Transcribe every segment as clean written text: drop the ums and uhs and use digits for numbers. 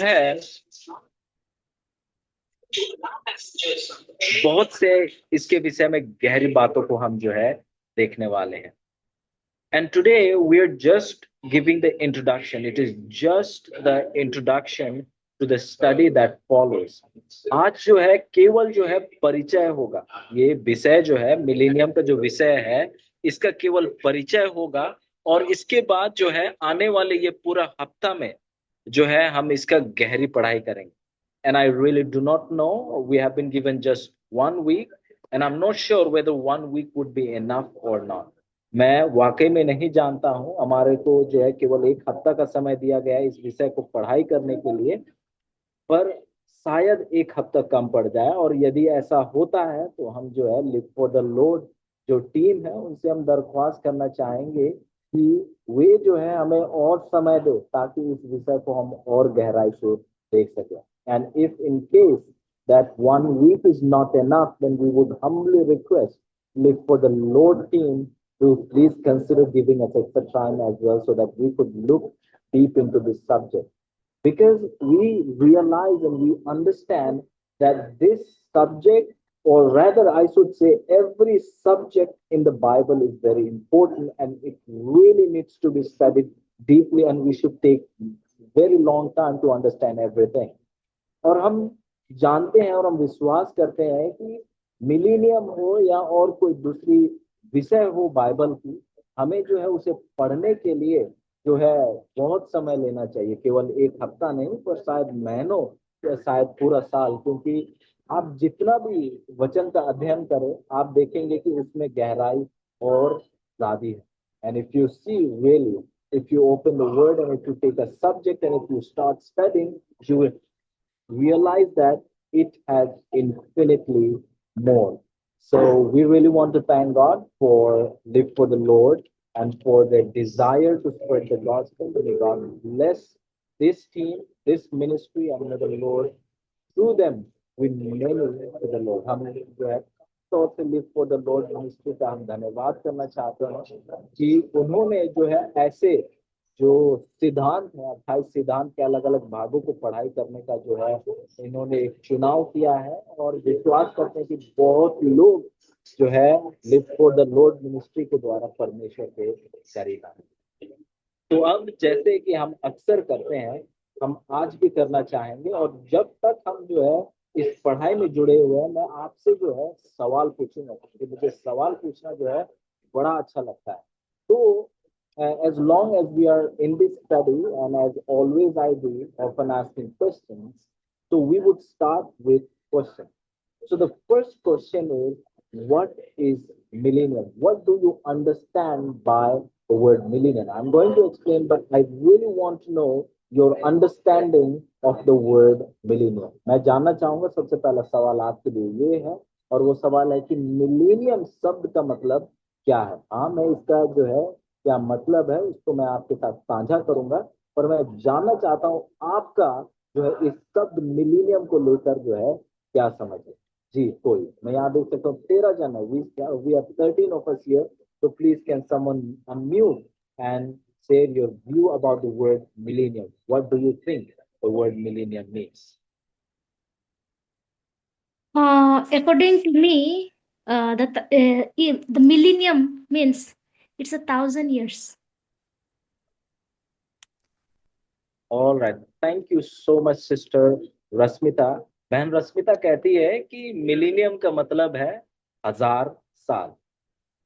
है बहुत से इसके विषय में गहरी बातों को हम जो है देखने वाले हैं। And today we are just giving the introduction. It is just the introduction to the study that follows. आज जो है केवल जो है परिचय होगा। ये विषय जो है मिलेनियम का जो विषय है इसका केवल परिचय होगा और इसके बाद जो है आने वाले ये पूरा हफ्ता में जो है हम इसका गहरी पढ़ाई करेंगे। And I really do not know. We have been given just 1 week, and I'm not sure whether 1 week would be enough or not. मैं वाकई में नहीं जानता हूं, हमारे को जो है केवल एक हफ्ता का समय दिया गया है इस विषय को पढ़ाई करने के लिए, पर शायद एक हफ्ता कम पड़ जाए और यदि ऐसा होता है तो हम जो है लिव फॉर द लॉर्ड जो टीम है उनसे हम दरख्वास्त करना चाहेंगे कि वे जो है हमें और समय दे ताकि इस विषय को हम और गहराई से देख सकें। And if in case that 1 week is not enough, then we would humbly request live for the Lord team to please consider giving us extra time as well so that we could look deep into this subject. Because we realize and we understand that this subject, or rather I should say every subject in the Bible is very important and it really needs to be studied deeply and we should take very long time to understand everything. और हम जानते हैं और हम विश्वास करते हैं कि मिलीनियम हो या और कोई दूसरी विषय हो बाइबल की, हमें जो है उसे पढ़ने के लिए जो है बहुत समय लेना चाहिए, केवल एक हफ्ता नहीं पर शायद महीनों या शायद पूरा साल, क्योंकि आप जितना भी वचन का अध्ययन करें आप देखेंगे कि उसमें गहराई और ज्यादा है। And if you see really, if you open the word and if you take a subject and if you start studying, you will realize that it has infinitely more. So we really want to thank God for Live for the Lord and for their desire to spread the gospel. May God bless this team, this ministry, and may the Lord through them win many to the Lord. हम जो है तौर से live for the Lord ministry का हम धन्यवाद करना चाहते हैं कि उन्होंने जो है ऐसे जो सिद्धांत है 28 सिद्धांत के अलग अलग भागों को पढ़ाई करने का जो है इन्होंने एक चुनाव किया है और विश्वास करते हैं कि बहुत लोग जो है live for the Lord ministry के द्वारा परमेश्वर के करीब आए। तो अब जैसे कि हम अक्सर करते हैं हम आज भी करना चाहेंगे और जब तक हम जो है इस पढ़ाई में जुड़े हुए हैं मैं आपसे जो है सवाल पूछूंगा क्योंकि मुझे सवाल पूछना जो है बड़ा अच्छा लगता है। तो as long as we are in this study and as always I do often asking questions, so we would start with questions. So the first question is, what is millennium? What do you understand by the word millennium? I'm going to explain, but I really want to know your understanding of the word millennium. मैं जानना चाहूंगा सबसे पहला सवाल आपके लिए ये है और वो सवाल है कि मिलेनियम शब्द का मतलब क्या है। हाँ, मैं इसका जो है क्या मतलब है उसको मैं आपके साथ साझा करूंगा, पर मैं जानना चाहता हूँ आपका जो है इस शब्द मिलेनियम को लेकर जो है क्या समझ है। जी कोई, मैं यहाँ देख सकता हूँ 13 जन है। we have 13 of us here, so please can someone unmute and share your view about the word millennium. What do you think the word millennium means? According to me, the millennium means it's 1,000 years. All right, thank you so much sister Rashmita. बहन रश्मिता कहती है कि millennium का मतलब है 1000 साल।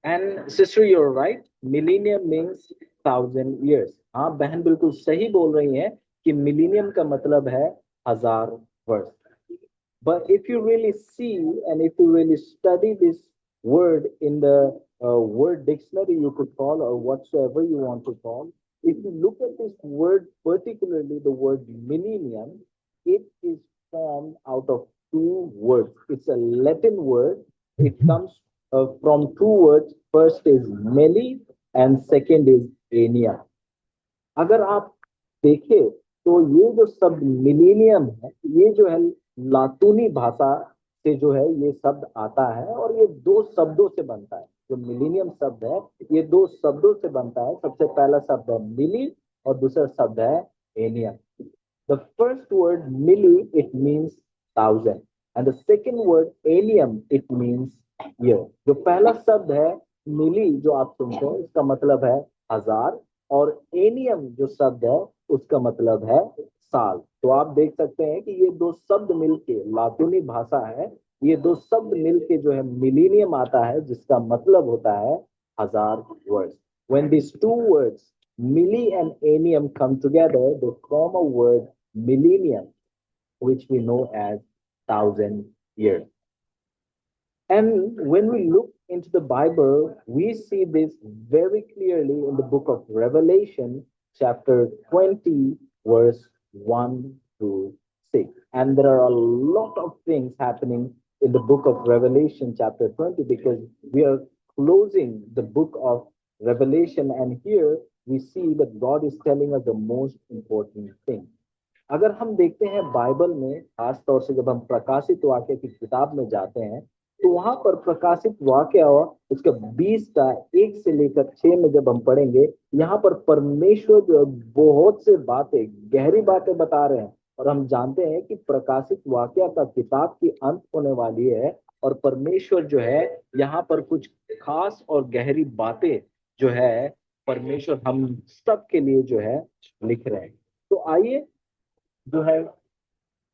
And sister you're right, millennium means 1000 years। हाँ बहन बिल्कुल सही बोल रही हैं कि मिलेनियम का मतलब है 1000 वर्ष। But if you really see and if you really study this word in the word dictionary, you could call or whatsoever you want to call, if you look at this word, particularly the word millennium, it is formed out of two words. It's a Latin word. It comes from two words. First is meli and second is enia. अगर आप देखें तो ये जो शब्द millennium है ये जो है लातूनी भाषा से जो है ये शब्द आता है और ये दो शब्दों से बनता है। जो मिलेनियम शब्द है ये दो शब्दों से बनता है। सबसे पहला शब्द है मिली और दूसरा शब्द है एनियम। The first word milli, it means thousand, and the second word alien, it means year. जो पहला शब्द है मिली जो आप सुनते हैं इसका मतलब है हजार, और एनियम जो शब्द है उसका मतलब है साल। तो आप देख सकते हैं कि ये दो शब्द मिलके, लातूनी भाषा है, ये दो शब्द मिलके जो है मिलीनियम आता है, जिसका मतलब होता है हजार वर्ष। When these two words milli and anium come together, they form a word millennium, which we know as 1,000 years. And when we look into the Bible, we see this very clearly in the book of Revelation, chapter 20, verse 1 to 6. And there are a lot of things happening in the book of Revelation, chapter 20, because we are closing the book of Revelation. And here we see that God is telling us the most important thing. अगर हम देखते हैं Bible में, खास तौर से जब हम प्रकाशित वाक्य की किताब में जाते हैं, तो वहां पर प्रकाशित वाक्य उसके 20 का 1 से लेकर 6 में जब हम पढ़ेंगे, यहाँ पर परमेश्वर जो है बहुत से बातें, गहरी बातें बता रहे हैं। और हम जानते हैं कि प्रकाशित वाक्य का किताब की अंत होने वाली है, और परमेश्वर जो है यहाँ पर कुछ खास और गहरी बातें जो है परमेश्वर हम सब के लिए जो है लिख रहे हैं। तो आइए जो है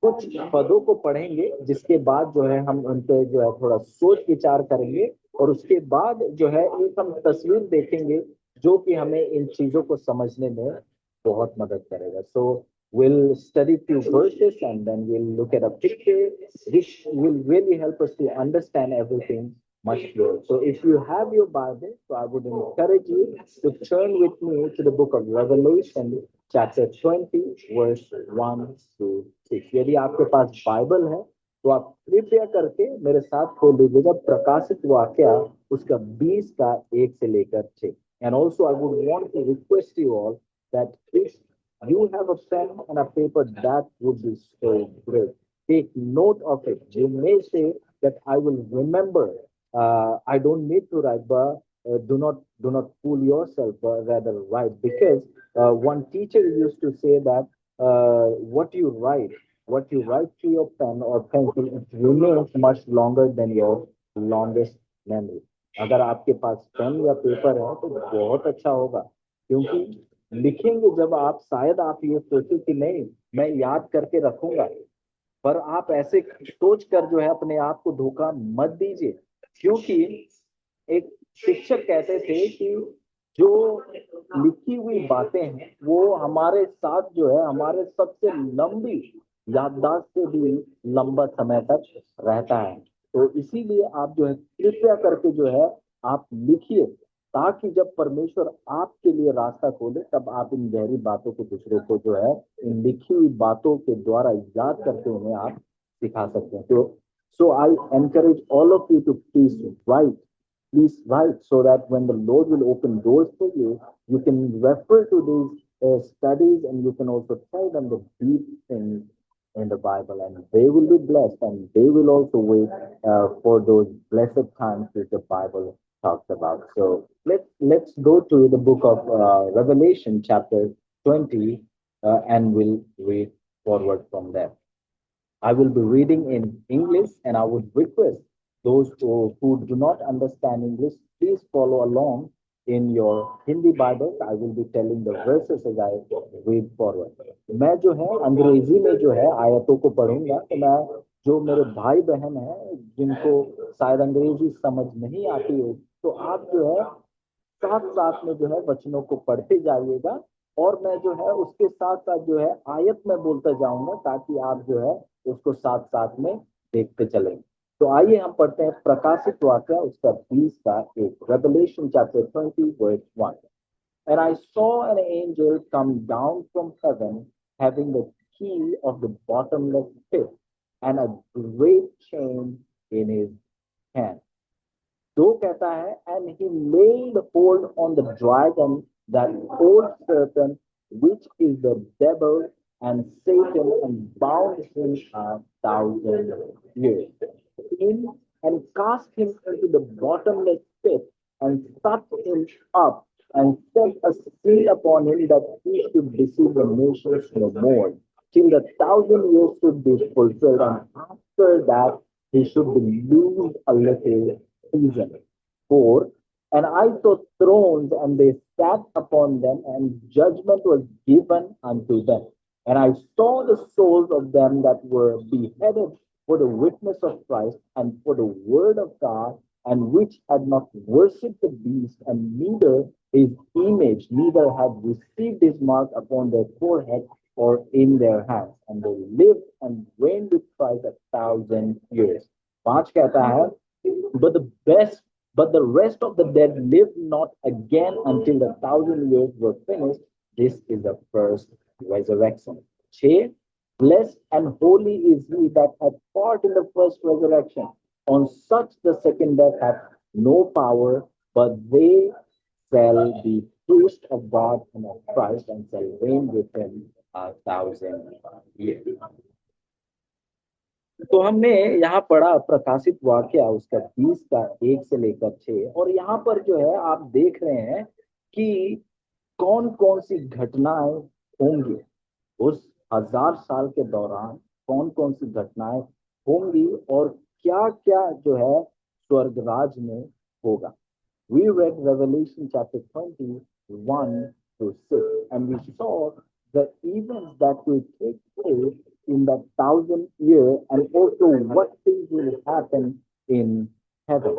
कुछ पदों को पढ़ेंगे, जिसके बाद जो है हम उन पे जो है थोड़ा सोच विचार करेंगे, और उसके बाद जो है एक हम तस्वीर देखेंगे जो कि हमें इन चीजों को समझने में बहुत मदद करेगा। सो we'll study few verses and then we'll look at a picture which will really help us to understand everything much clearer. So if you have your Bible, so I would encourage you to turn with me to the book of Revelation, chapter 20, verse 1 to 6. यदि आपके पास Bible है तो आप कृपया करके मेरे साथ खोल लीजिएगा प्रकाशित वाक्य उसका 20 का 1 से लेकर 6। And also I would want to request you all that if you have a pen and a paper, that would be so great. Take note of it. You may say that I will remember. I don't need to write, but do not fool yourself. Rather write, because one teacher used to say that what you write to your pen or pencil, it remains much longer than your longest memory. अगर आपके पास pen या paper है तो बहुत अच्छा होगा, क्योंकि लिखेंगे जब आप, शायद आप ये सोचे कि नहीं मैं याद करके रखूंगा, पर आप ऐसे सोच कर जो है अपने आप को धोखा मत दीजिए। क्योंकि एक शिक्षक कहते थे कि जो लिखी हुई बातें हैं वो हमारे साथ जो है हमारे सबसे लंबी याददाश्त से भी लंबा समय तक रहता है। तो इसीलिए आप जो है कृपया करके जो है आप लिखिए, ताकि जब परमेश्वर आपके लिए रास्ता खोले तब आप इन गहरी बातों को दूसरों को जो है इन लिखी हुई बातों के द्वारा याद करके उन्हें आप सिखा सकते हैं। तो so I encourage all of you to please write, so that when the Lord will open doors for you, you can refer to these studies, and you can also tell them the deep things in the Bible, and they will be blessed, and they will also wait for those blessed times which the Bible talks about. So let's go to the book of Revelation, chapter 20, and we'll read forward from there. I will be reading in English, and I would request those who do not understand English, please follow along in your Hindi Bible. I will be telling the verses as I read forward. मैं जो है अंग्रेजी में जो है आयतों को पढ़ूंगा, तो मैं जो मेरे भाई बहन हैं जिनको शायद अंग्रेजी समझ नहीं आती है, तो आप जो है साथ साथ में जो है वचनों को पढ़ते जाइएगा, और मैं जो है उसके साथ साथ जो है आयत में बोलता जाऊंगा, ताकि आप जो है उसको साथ साथ में देखते चलें। तो आइए हम पढ़ते हैं प्रकाशित वाक्य उसका 20 का 1। Revelation chapter 20 verse 1. And I saw an angel come down from heaven, having the key of the bottomless pit and a great chain in his hand. दो कहता है, and he laid hold on the dragon, that old serpent, which is the devil and Satan, and bound him 1,000 years. In and cast him into the bottomless pit, and shut him up, and set a seal upon him, that he should deceive the nations no more, till the 1,000 years should be fulfilled, and after that he should lose a little season. 4. And I saw thrones, and they sat upon them, and judgment was given unto them. And I saw the souls of them that were beheaded for the witness of Christ and for the word of God, and which had not worshipped the beast, and neither his image, neither had received his mark upon their forehead or in their hands. And they lived and reigned with Christ 1,000 years. 5 कहता है, but the rest of the dead lived not again until the 1,000 years were finished. This is the first resurrection. 6. Blessed and holy is he that hath part in the first resurrection. On such the second death hath no power, but they shall be priests of God and of Christ, and shall reign with him 1,000 years. तो हमने यहाँ पढ़ा प्रकाशित वाक्य उसका 20 का 1 से लेकर 6, और यहाँ पर जो है आप देख रहे हैं कि कौन कौन सी घटनाएं होंगी उस 1000 साल के दौरान, कौन कौन सी घटनाएं होंगी और क्या क्या जो है स्वर्ग राज में होगा. We read Revelation chapter 21 to 6, and we saw the events that will take place in that 1,000 year, and also what things will happen in heaven.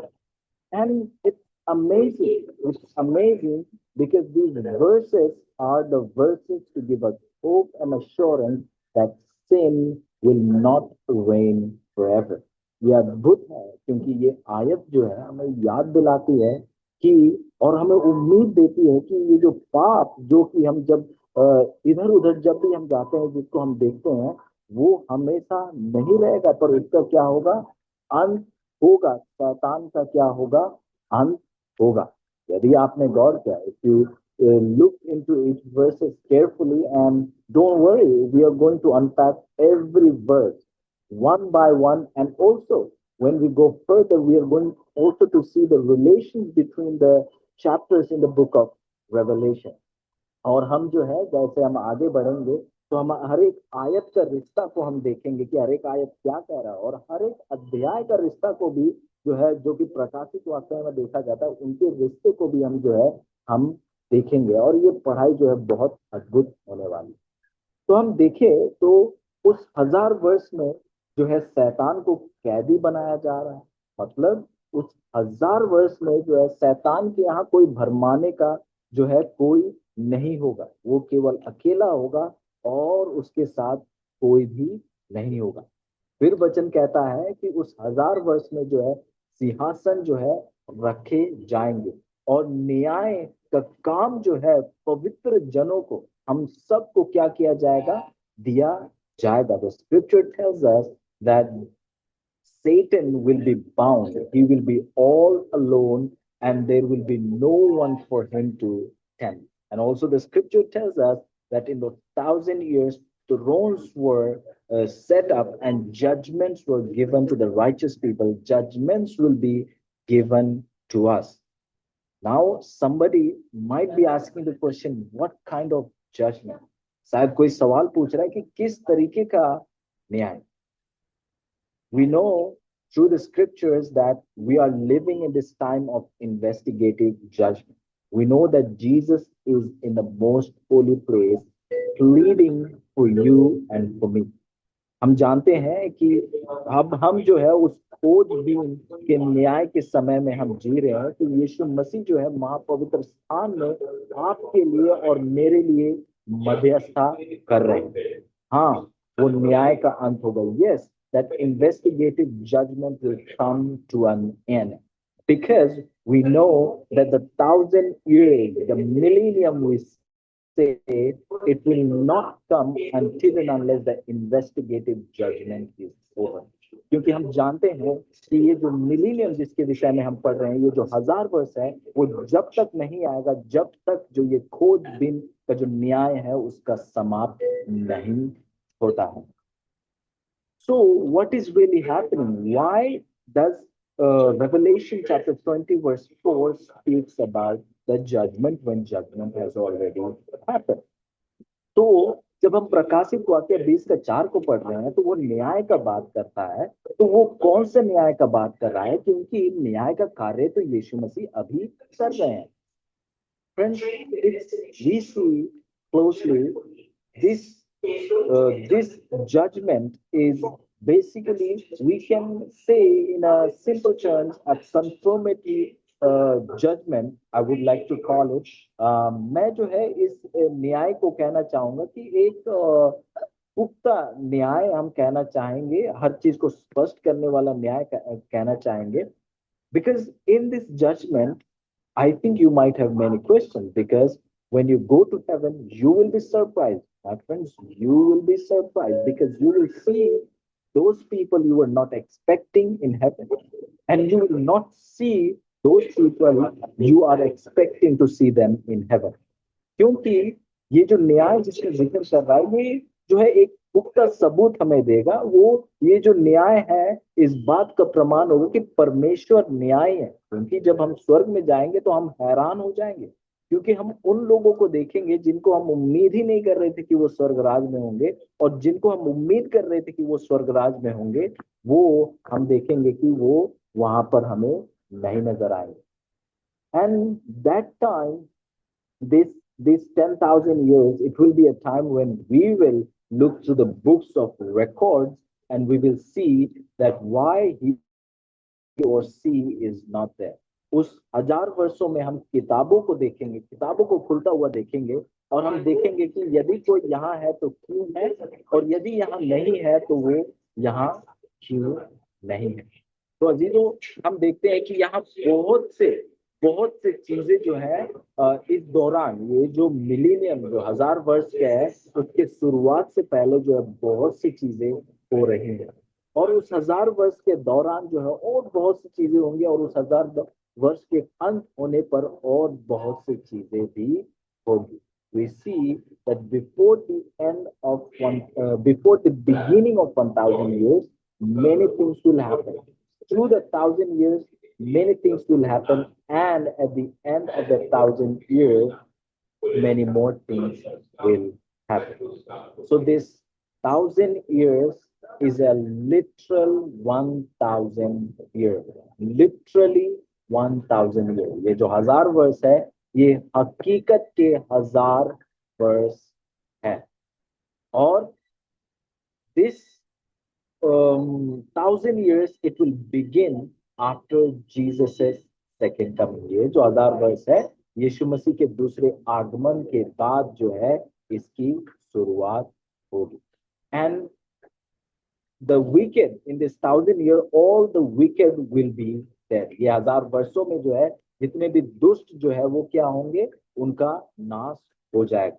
And it's amazing. It's amazing because these verses are the verses to give us hope and assurance that sin will not reign forever. ये अद्भुत है क्योंकि ये आयत जो है हमें याद दिलाती है कि, और हमें उम्मीद देती है कि ये जो पाप जो कि हम जब इधर उधर जब भी हम जाते हैं जिसको हम देखते हैं वो हमेशा नहीं रहेगा, पर उसका क्या होगा, अंत होगा. शैतान का क्या होगा, अंत होगा. यदि आपने गौर किया, if you look into each verses carefully, and don't worry, we are going to unpack every verse one by one, and also when we go further we are going also to see the relations between the chapters in the book of Revelation. और हम जो है जैसे हम आगे बढ़ेंगे तो हम हर एक आयत का रिश्ता को हम देखेंगे कि हर एक आयत क्या कह रहा है, और हर एक अध्याय का रिश्ता को भी जो है, जो कि प्रकाशित वाक्य में देखा जाता है, उनके रिश्ते को भी हम जो है हम देखेंगे. और ये पढ़ाई जो है बहुत अद्भुत होने वाली. तो हम देखें तो उस 1000 वर्ष में जो है शैतान को कैदी बनाया जा रहा है. मतलब उस 1000 वर्ष में जो है शैतान के यहाँ कोई भरमाने का जो है कोई नहीं होगा. वो केवल अकेला होगा और उसके साथ कोई भी नहीं होगा. फिर वचन कहता है कि उस 1000 वर्ष में जो है सिंहासन जो है रखे जाएंगे, और न्याय का काम जो है पवित्र जनों को, हम सबको क्या किया जाएगा, दिया जाएगा. The scripture tells us that Satan will be bound. He will be all alone, and there will be no one for him to tempt. And also the scripture tells us that in the 1,000 years, thrones were set up and judgments were given to the righteous people. Judgments will be given to us. Now, somebody might be asking the question, what kind of judgment? शायद कोई सवाल पूछ रहा है कि किस तरीके का न्याय. We know through the scriptures that we are living in this time of investigative judgment. We know that Jesus is in the most holy place, pleading for you and for me. हम जानते हैं कि अब हम जो है उस खोजबीन के न्याय के समय में हम जी रहे हैं कि यीशु मसीह जो है महापवित्र स्थान में आपके लिए और मेरे लिए मध्यस्थता कर रहे हैं. हाँ, वो न्याय का अंत होगा. Yes, that investigative judgment will come to an end, because we know that the 1,000 years, the millennium, we say it will not come until and unless the investigative judgment is over. क्योंकि हम जानते हैं कि ये जो millennium जिसके विषय में हम पढ़ रहे हैं, ये जो 1000 वर्ष है, वो जब तक नहीं आएगा जब तक जो ये खोजबीन का जो न्याय है उसका समाप्त नहीं होता है. So what is really happening? Why does Revelation chapter 20 verse 4 speaks about the judgment when judgment has already happened? तो जब हम प्रकाशित वाक्य 20 का 4 को पढ़ रहे हैं तो वो न्याय का बात करता है। तो वो कौन से न्याय का बात कर रहा है? क्योंकि न्याय का कार्य तो यीशु मसीह अभी कर रहे हैं। Friends, if we see closely, this judgment is basically, we can say in a simple terms, a conformity judgment, I would like to call it. मैं जो है इस न्याय को कहना चाहूंगा कि एक पुख्ता न्याय हम कहना चाहेंगे, हर चीज को स्पष्ट करने वाला न्याय कहना चाहेंगे। Because in this judgment, I think you might have many questions, because when you go to heaven, you will be surprised. My friends, you will be surprised because you will see those people you were not expecting in heaven, and you will not see those people you are expecting to see them in heaven. क्योंकि ये जो न्याय जिसका जिक्र कर रहा है, ये जो है एक पुख्ता सबूत हमें देगा। वो ये जो न्याय है इस बात का प्रमाण होगा कि परमेश्वर न्याय है। क्योंकि जब हम स्वर्ग में जाएंगे तो हम हैरान हो जाएंगे, क्योंकि हम उन लोगों को देखेंगे जिनको हम उम्मीद ही नहीं कर रहे थे कि वो स्वर्ग राज में होंगे, और जिनको हम उम्मीद कर रहे थे कि वो स्वर्ग राज में होंगे, वो हम देखेंगे कि वो वहां पर हमें नहीं नजर आएंगे। And that time, this 10,000 years, it will be a time when we will look through the books of records, and we will see that why he or she is not there. उस 1000 वर्षों में हम किताबों को देखेंगे, किताबों को खुलता हुआ देखेंगे, और हम देखेंगे कि यदि कोई यहाँ है तो क्यों है, और यदि यहाँ नहीं है तो वो यहाँ क्यों नहीं है। तो अजीजों, हम देखते हैं कि यहाँ बहुत से चीजें जो है इस दौरान, ये जो मिलीनियम जो 1000 वर्ष का है, उसके शुरुआत से पहले जो है बहुत सी चीजें हो रही हैं, और उस 1000 वर्ष के दौरान जो है और बहुत सी चीजें होंगी, और उस 1000 वर्ष के अंत होने पर और बहुत सी चीजें भी होगी। We see that before the beginning of 1000 years, many things will happen. Through the 1000 years, many things will happen, and at the end of the 1000 years, many more things will happen. So this 1000 years is a literal 1000 years. Literally 1000 years. ये जो 1000 वर्ष है, ये हकीकत के 1000 वर्ष है। और this 1000 years, it will begin after Jesus' second coming. ये जो 1000 वर्ष है, यीशु मसीह के दूसरे आगमन के बाद जो है इसकी शुरुआत होगी। And the wicked in this 1000 year, all the wicked will be there. ये 1000 वर्षों में जो है जितने भी दुष्ट जो है वो क्या होंगे, उनका नाश हो जाएगा।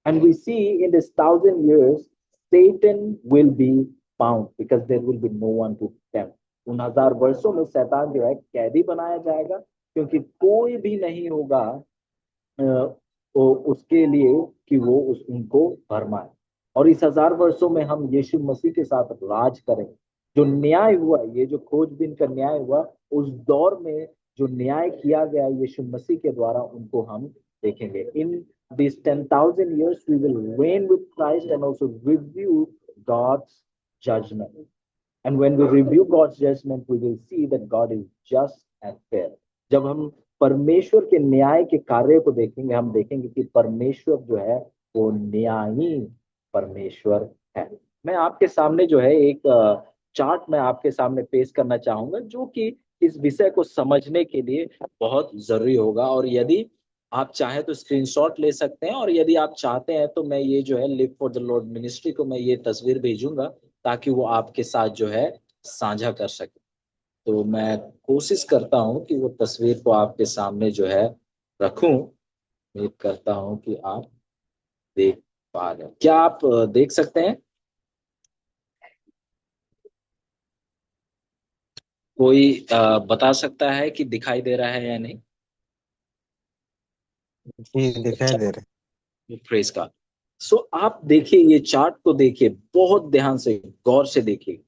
And we see in this 1000 years, Satan will be bound because there will be no one to tempt. उन 1000 वर्षों में शैतान जो है कैदी बनाया जाएगा, क्योंकि कोई भी नहीं होगा उसके लिए कि वो उनको भरमाए। और इस 1000 वर्षों में हम यीशु मसीह के साथ राज करें। जो न्याय हुआ, ये जो खोजबीन का न्याय हुआ, उस दौर में जो न्याय किया गया यीशु मसीह के द्वारा, उनको हम देखेंगे। इन these 10,000 years, we will reign with Christ and also review God's judgment. And when we review God's judgment, we will see that God is just and fair. जब हम परमेश्वर के न्याय के कार्य को देखेंगे, हम देखेंगे कि परमेश्वर जो है वो न्यायी परमेश्वर है। मैं आपके सामने जो है एक चार्ट में आपके सामने पेश करना चाहूंगा, जो कि इस विषय को समझने के लिए बहुत जरूरी होगा। और यदि आप चाहें तो स्क्रीनशॉट ले सकते हैं, और यदि आप चाहते हैं तो मैं ये जो है live for the Lord ministry को मैं ये तस्वीर भेजूंगा, ताकि वो आपके साथ जो है साझा कर सके। तो मैं कोशिश करता हूं कि वो तस्वीर को आपके सामने जो है रखूं। उम्मीद करता हूं कि आप देख पा रहे हैं। क्या आप देख सकते हैं? कोई बता सकता है कि दिखाई दे रहा है या नहीं? जी दिखाई दे रहे। प्रेज का। सो आप देखिए, ये चार्ट को देखिए, बहुत ध्यान से गौर से देखिए।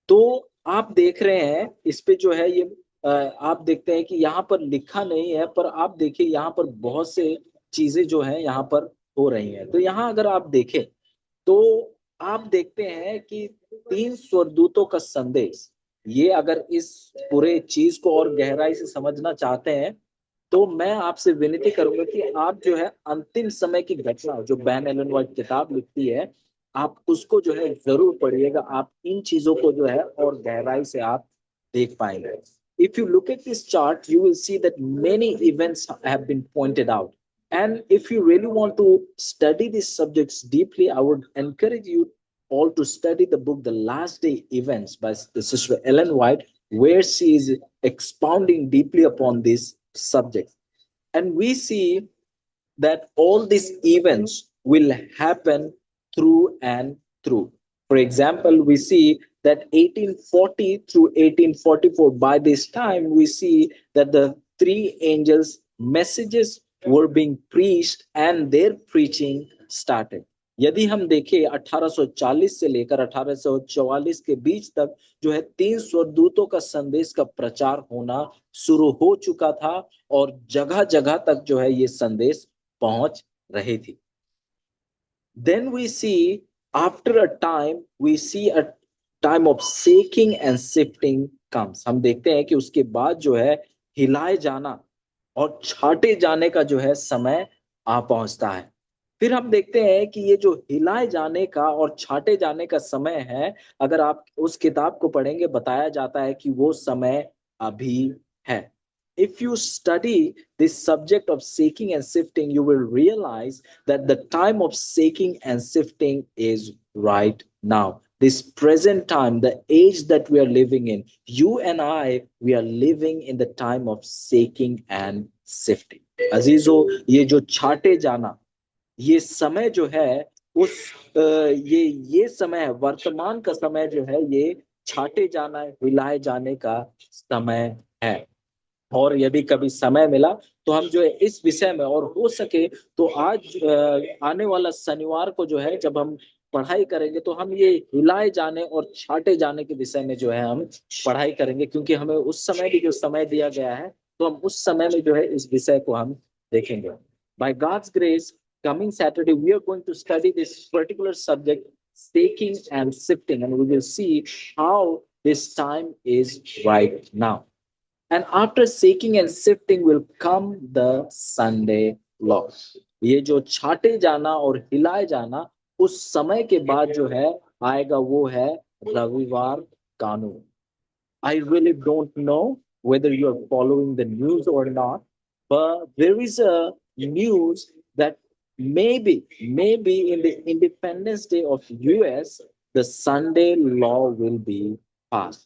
तो आप देख रहे हैं इस पे जो है ये आप देखते हैं कि यहाँ पर लिखा नहीं है, पर आप देखिए यहाँ पर बहुत से चीजें जो है यहाँ पर हो रही हैं। तो यहाँ अगर आप देखें तो आप देखते हैं कि 3 स्वर्गदूतों का संदेश, ये अगर इस पूरे चीज को और गहराई से समझना चाहते हैं तो मैं आपसे विनती करूंगा कि आप जो है अंतिम समय की घटना जो बैन एलन व्हाइट किताब लिखती है, आप उसको जो है जरूर पढ़िएगा। आप इन चीजों को जो है और गहराई से आप देख पाएंगे। If you look at this chart, you will see that many events have been pointed out. And if you really want to study these subjects deeply, I would encourage you all to study the book The Last Day Events by the Sister Ellen White, where she is expounding deeply upon this subject. And we see that all these events will happen through and through. For example, we see that 1840 through 1844, by this time, we see that the three angels' messages were being preached and their preaching started. यदि हम देखें 1840 से लेकर 1844 के बीच तक जो है 3 स्वर्गदूतों का संदेश का प्रचार होना शुरू हो चुका था और जगह जगह तक जो है ये संदेश पहुंच रही थी। Then we see after a time we see a time of shaking and shifting comes. हम देखते हैं कि उसके बाद जो है हिलाए जाना और छाटे जाने का जो है समय आ पहुंचता है। फिर हम देखते हैं कि ये जो हिलाए जाने का और छाटे जाने का समय है, अगर आप उस किताब को पढ़ेंगे बताया जाता है कि वो समय अभी है। If you study this subject of shaking and sifting, you will realize that the time of shaking and sifting is right now. This present time, the age that we are living in, you and I, we are living in the time of shaking and sifting. अजीजों, ये जो छाटे जाना, ये समय जो है उस ये समय है, वर्तमान का समय जो है ये छाटे जाना, हिलाए जाने का समय है। और यदि कभी समय मिला तो हम जो है इस विषय में और हो सके तो आज आने वाला शनिवार को जो है जब हम पढ़ाई करेंगे तो हम ये हिलाए जाने और छाटे जाने के विषय में जो है हम पढ़ाई करेंगे, क्योंकि हमें उस समय भी जो समय दिया गया है तो हम उस समय में जो है इस विषय को हम देखेंगे। By God's grace, coming Saturday we are going to study this particular subject, staking and sifting, and we will see how this time is right now. And after shaking and sifting will come the Sunday law. ये जो छाटे जाना और हिलाए जाना उस समय के बाद जो है आएगा वो है रविवार कानून. I really don't know whether you are following the news or not, but there is a news that maybe in the Independence Day of US, the Sunday law will be passed.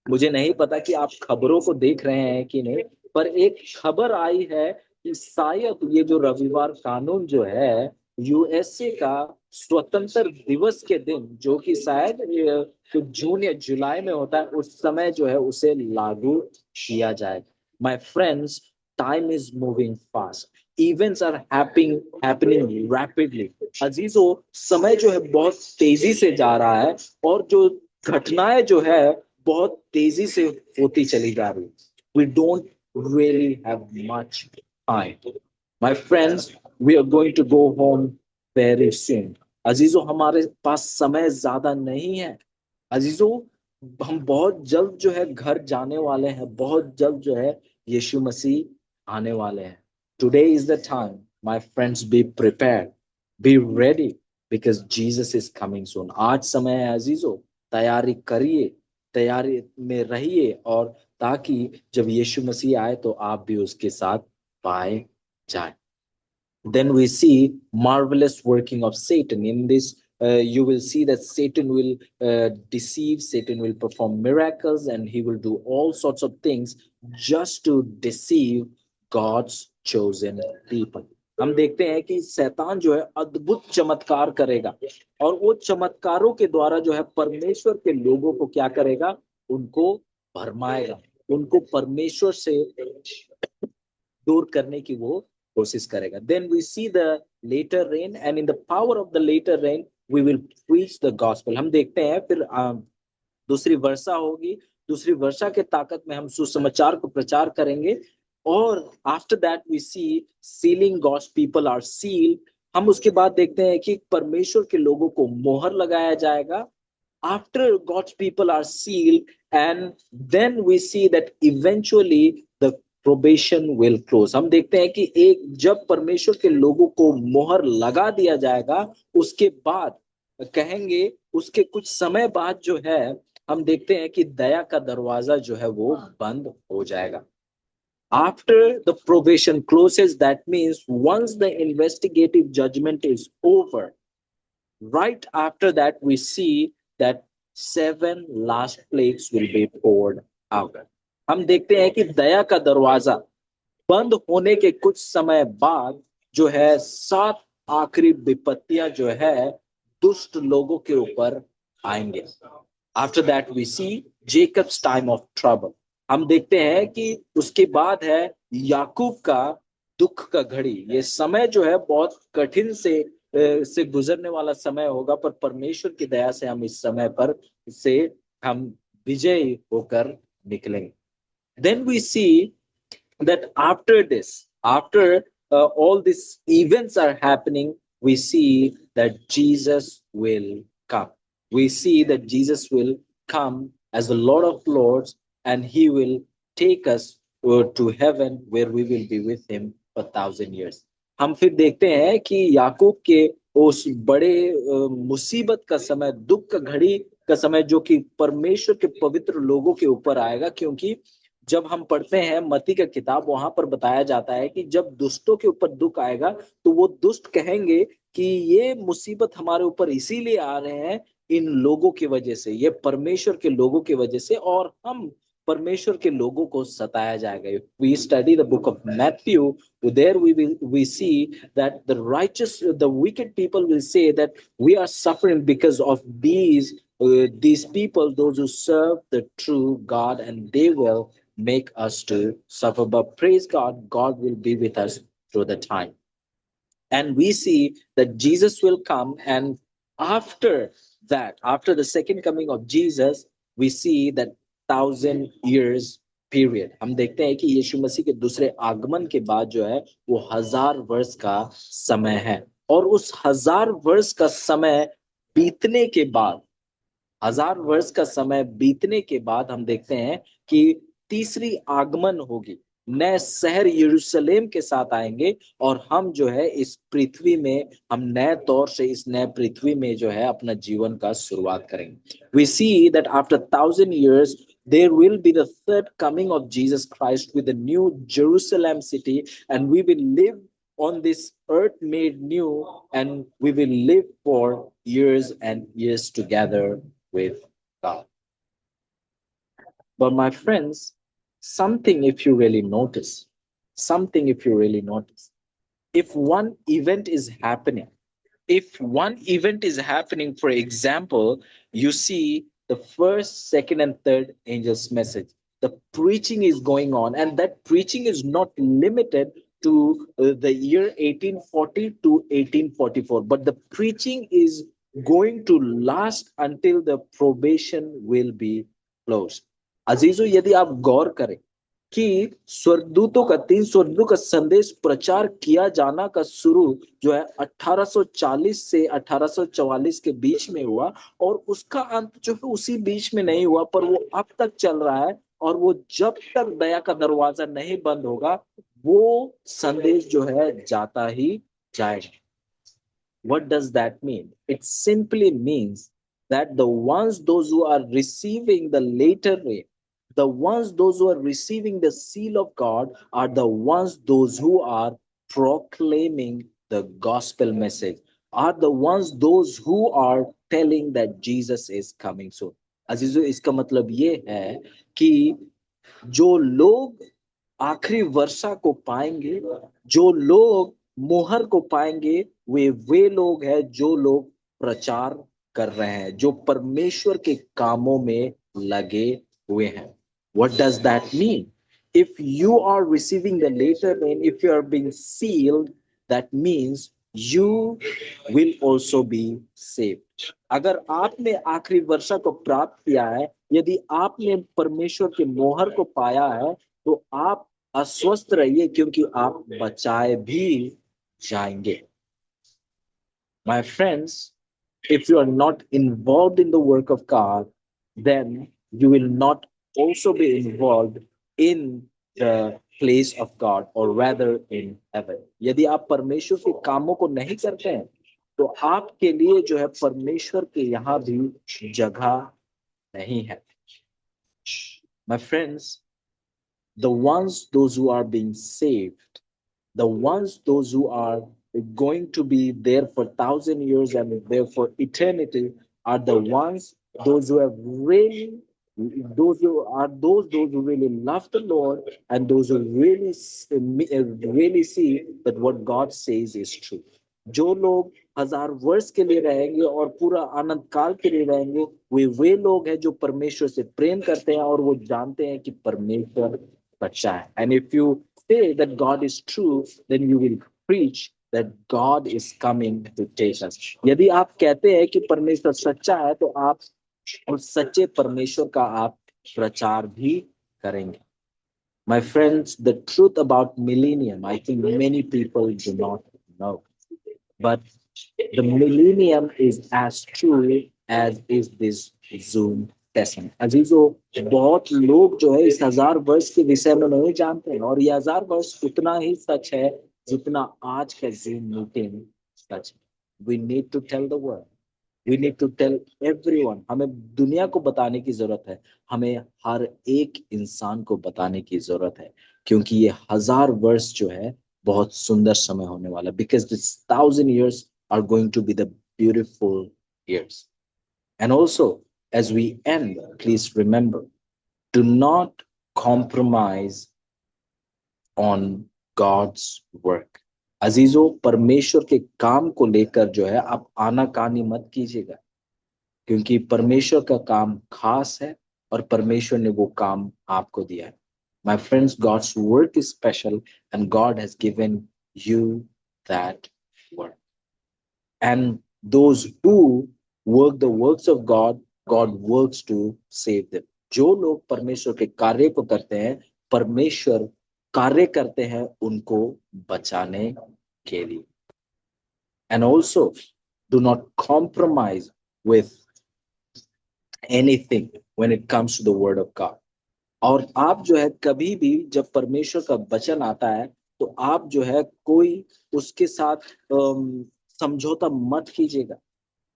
मुझे नहीं पता कि आप खबरों को देख रहे हैं कि नहीं, पर एक खबर आई है कि शायद ये जो रविवार कानून जो है यूएसए का स्वतंत्र दिवस के दिन, जो कि शायद तो जून या जुलाई में होता है, उस समय जो है उसे लागू किया जाए। My friends, time is moving fast, events are happening rapidly. अजीजों, समय जो है बहुत तेजी से जा रहा है और जो घटनाएं जो है बहुत तेजी से होती चली जा रही। We don't really have much time. My friends, we are going to go home very soon. अजीजों, हमारे पास समय ज्यादा नहीं है। अजीजों, हम बहुत जल्द जो है घर जाने वाले हैं, बहुत जल्द जो है यीशु मसीह आने वाले हैं। Today is the time, my friends, be prepared, be ready, because Jesus is coming soon. आज समय है अजीजों, तैयारी करिए, तैयारी में रहिए, और ताकि जब यीशु मसीह आए तो आप भी उसके साथ पाए जाए। Then we see marvelous working of Satan. In this, you will see that Satan will deceive, Satan will perform miracles, and he will do all sorts of things just to deceive God's chosen people. हम देखते हैं कि शैतान जो है अद्भुत चमत्कार करेगा और वो चमत्कारों के द्वारा जो है परमेश्वर के लोगों को क्या करेगा, उनको भरमाएगा, उनको परमेश्वर से दूर करने की वो कोशिश करेगा। Then we see the later rain, and in the power of the later rain we will preach the gospel. हम देखते हैं फिर दूसरी वर्षा होगी, दूसरी वर्षा के ताकत में हम सुसमाचार को प्रचार करेंगे, और after that we see sealing, God's people are sealed, हम उसके बाद देखते हैं कि परमेश्वर के लोगों को मोहर लगाया जाएगा. After God's people are sealed, and then we see that eventually the probation will close. हम देखते हैं कि एक जब परमेश्वर के लोगों को मोहर लगा दिया जाएगा, उसके बाद कहेंगे उसके कुछ समय बाद जो है हम देखते हैं कि दया का दरवाजा जो है वो बंद हो जाएगा. After the probation closes, that means once the investigative judgment is over, right after that we see that 7 last plagues will be poured out. हम देखते हैं कि दया का दरवाजा बंद होने के कुछ समय बाद जो है 7 आखिरी विपत्तियां जो है दुष्ट लोगों के ऊपर आएंगे. After that we see Jacob's time of trouble. हम देखते हैं कि उसके बाद है याकूब का दुख का घड़ी. ये समय जो है बहुत कठिन से गुजरने वाला समय होगा, पर परमेश्वर की दया से हम इस समय पर से हम विजयी होकर निकलेंगे. Then we see that after this, after all these events are happening, we see that Jesus will come. We see that Jesus will come as the Lord of Lords, and he will take us to heaven where we will be with him for 1,000 years. हम फिर देखते हैं कि याकूब के उस बड़े मुसीबत का समय, दुख का घड़ी का समय जो कि परमेश्वर के पवित्र लोगों के ऊपर आएगा, क्योंकि जब हम पढ़ते हैं मत्ती का किताब, वहां पर बताया जाता है कि जब दुष्टों के ऊपर दुख आएगा तो वो दुष्ट कहेंगे कि ये मुसीबत हमारे ऊपर इसीलिए आ रहे हैं इन लोगों की वजह से, ये परमेश्वर के लोगों की वजह से, और हम परमेश्वर के लोगों को सताया जाएगा. If we study the book of Matthew, there we see that the wicked people will say that we are suffering because of these people, those who serve the true God, and they will make us to suffer. But praise God, God will be with us through the time. And we see that Jesus will come, and after that, after the second coming of Jesus, we see that 1,000 years period. हम देखते हैं कि यीशु मसीह के दूसरे आगमन के बाद जो है वो 1,000 वर्ष का समय है. और उस 1,000 वर्ष का समय बीतने के बाद, 1,000 वर्ष का समय बीतने के बाद हम देखते हैं कि तीसरी आगमन होगी. नए शहर यरूशलेम के साथ आएंगे, और हम जो है इस पृथ्वी में, हम नए तौर से इस नए पृथ्वी में जो है अपना जीवन का शुरुआत करेंगे. We see that after 1,000 years there will be the third coming of Jesus Christ with a new Jerusalem city, and we will live on this earth made new, and we will live for years and years together with God. But my friends, something if you really notice, if one event is happening, for example, you see the first, second, and third angel's message, the preaching is going on, and that preaching is not limited to the year 1840 to 1844, but the preaching is going to last until the probation will be closed. अजीजों, यदि आप गौर करें कि स्वर्गदूतों का, 3 स्वर्गदूतों का संदेश प्रचार किया जाना का शुरू जो है 1840 से 1844 के बीच में हुआ, और उसका अंत जो है उसी बीच में नहीं हुआ, पर वो अब तक चल रहा है, और वो जब तक दया का दरवाजा नहीं बंद होगा वो संदेश जो है जाता ही जाएगा. What does that mean? It simply means that those who are receiving the later rain, those who are receiving the seal of God, are those who are proclaiming the gospel message, are those who are telling that Jesus is coming soon. अजीजों, इसका मतलब ये है कि जो लोग आखिरी वर्षा को पाएंगे, जो लोग मोहर को पाएंगे, वे लोग हैं जो लोग प्रचार कर रहे हैं, जो परमेश्वर के कामों में लगे हुए हैं. What does that mean? If you are receiving the later rain, if you are being sealed, that means you will also be saved. अगर आपने आखिरी वर्षा को प्राप्त किया है, यदि आपने परमेश्वर के मोहर को पाया है, तो आप अस्वस्थ रहिए, क्योंकि आप बचाए भी जाएंगे. My friends, if you are not involved in the work of God, then you will not also be involved in the place of God, or rather in heaven. यदि आप परमेश्वर के कामों को नहीं करते हैं, तो आपके लिए जो है परमेश्वर के यहाँ भी जगह नहीं है. My friends, those who are being saved, those who are going to be there for 1,000 years and there for eternity, are the ones, those who have really, those who really love the Lord, and those who really see that what God says is true. जो लोग 1,000 वर्ष के लिए रहेंगे और पूरा आनंद काल के लिए रहेंगे, वे लोग हैं जो परमेश्वर से प्रेम करते हैं और वो जानते हैं कि परमेश्वर सच्चा है. And if you say that God is true, then you will preach that God is coming to take us. यदि आप कहते हैं कि परमेश्वर सच्चा है, तो आप उस सच्चे परमेश्वर का आप प्रचार भी करेंगे. My friends, the truth about millennium, I think many people do not know. But the millennium is as true as is this Zoom session. अजीजों, बहुत लोग जो है इस 1,000 वर्ष के विषय में नहीं जानते हैं, और ये 1,000 वर्ष उतना ही सच है जितना आज का Zoom मीटिंग सच है. We need to tell the world. We need to tell everyone. हमें दुनिया को बताने की जरूरत है. हमें हर एक इंसान को बताने की जरूरत है, क्योंकि ये 1,000 वर्ष जो है बहुत सुंदर समय होने वाला. Because this 1,000 years are going to be the beautiful years. And also, as we end, please remember, do not compromise on God's work. अजीजों, परमेश्वर के काम को लेकर जो है आप आनाकानी मत कीजिएगा, क्योंकि परमेश्वर का काम खास है और परमेश्वर ने वो काम आपको दिया है. My friends, God's work is special and God has given you that work. And those who work the works of God, God works to save them. जो लोग परमेश्वर के कार्य को करते हैं, परमेश्वर कार्य करते हैं उनको बचाने के लिए. And also, do not compromise with anything when it comes to the word of God. और आप जो है कभी भी जब परमेश्वर का वचन आता है, तो आप जो है कोई उसके साथ समझौता मत कीजिएगा.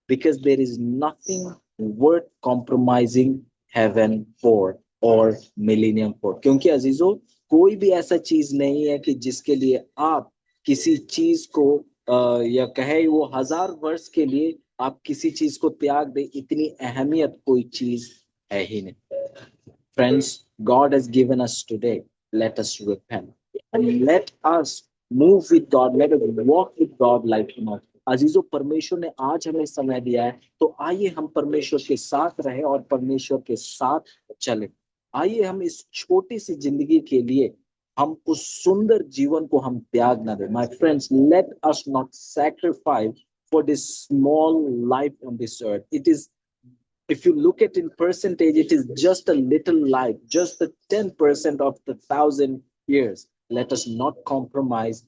Because there is nothing worth compromising heaven for or millennium for. क्योंकि अजीजों, कोई भी ऐसा चीज नहीं है कि जिसके लिए आप किसी चीज को या कहे वो 1,000 वर्ष के लिए आप किसी चीज को त्याग दे, इतनी अहमियत कोई चीज है ही नहीं. Friends, God has given us today. Let us repent and let us move with God. Let us walk with God like him. अजीजों, परमेश्वर ने आज हमें समय दिया है, तो आइए हम परमेश्वर के साथ रहे और परमेश्वर के साथ चले. आइए हम इस छोटी सी जिंदगी के लिए हम उस सुंदर जीवन को हम त्याग ना दें. My friends, let us not sacrifice for this small life on this earth. It is, if you look at in percentage, it is just a little life, just the 10% of the 1,000 years. Let us not compromise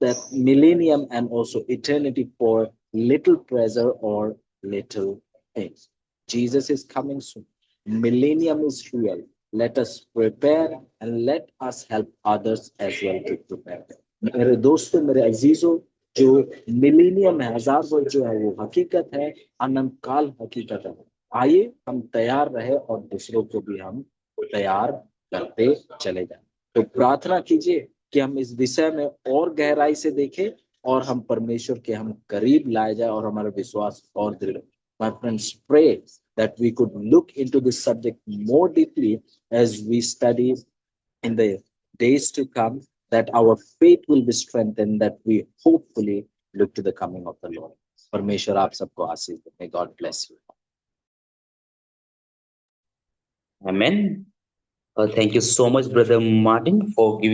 that millennium and also eternity for little pleasure or little things. Jesus is coming soon. Millennium is real. Let us prepare and let us help others as well to prepare. मेरे दोस्तों, मेरे अजीजों, जो millennium है, 1,000 वर्ष जो है वो हकीकत है, अनंत काल हकीकत है. आइए हम तैयार रहे और दूसरों को भी हम तैयार करते चले जाएं. तो प्रार्थना कीजिए कि हम इस विषय में और गहराई से देखें और हम परमेश्वर के हम करीब लाए जाए और हमारा विश्वास और दृढ़. My friends, pray that we could look into this subject more deeply as we study in the days to come, that our faith will be strengthened, that we hopefully look to the coming of the Lord. परमेश्वर आप सबको आशीष दे. May God bless you. Amen. Thank you so much, Brother Martin, for giving